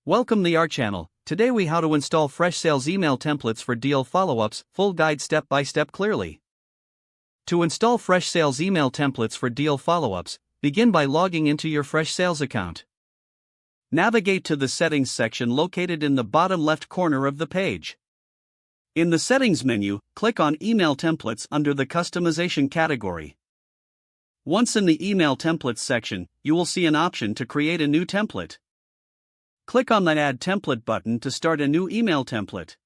Welcome to our channel. Today we how to install Freshsales email templates for deal follow-ups, full guide step by step clearly. To install Freshsales email templates for deal follow-ups, begin by logging into your Freshsales account. Navigate to the settings section located in the bottom left corner of the page. In the settings menu, click on email templates under the customization category. Once in the email templates section, you will see an option to create a new template. Click on the Add Template button to start a new email template.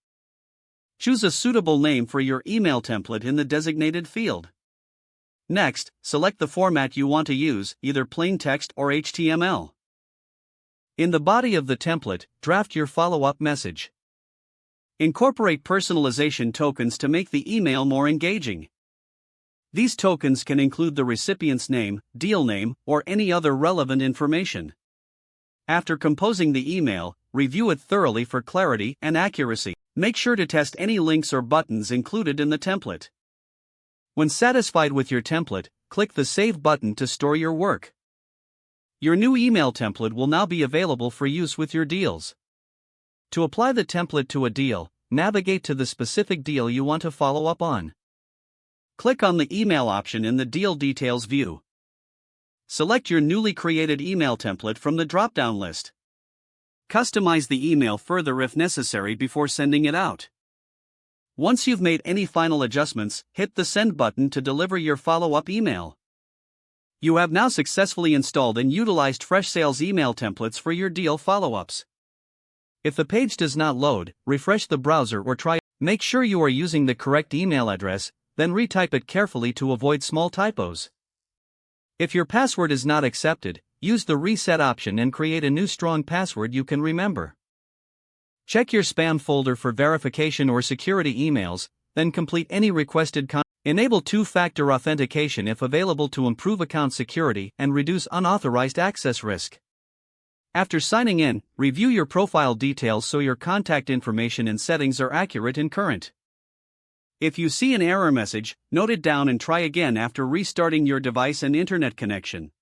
Choose a suitable name for your email template in the designated field. Next, select the format you want to use, either plain text or HTML. In the body of the template, draft your follow-up message. Incorporate personalization tokens to make the email more engaging. These tokens can include the recipient's name, deal name, or any other relevant information. After composing the email, review it thoroughly for clarity and accuracy. Make sure to test any links or buttons included in the template. When satisfied with your template, click the Save button to store your work. Your new email template will now be available for use with your deals. To apply the template to a deal, navigate to the specific deal you want to follow up on. Click on the email option in the Deal Details view. Select your newly created email template from the drop-down list. Customize the email further if necessary before sending it out. Once you've made any final adjustments, hit the Send button to deliver your follow-up email. You have now successfully installed and utilized Freshsales email templates for your deal follow-ups. If the page does not load, refresh the browser or try. Make sure you are using the correct email address, then retype it carefully to avoid small typos. If your password is not accepted, use the reset option and create a new strong password you can remember. Check your spam folder for verification or security emails, then complete any requested content. Enable two-factor authentication if available to improve account security and reduce unauthorized access risk. After signing in, review your profile details so your contact information and settings are accurate and current. If you see an error message, note it down and try again after restarting your device and internet connection.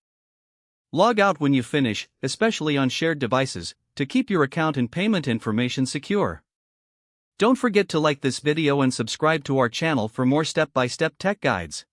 Log out when you finish, especially on shared devices, to keep your account and payment information secure. Don't forget to like this video and subscribe to our channel for more step-by-step tech guides.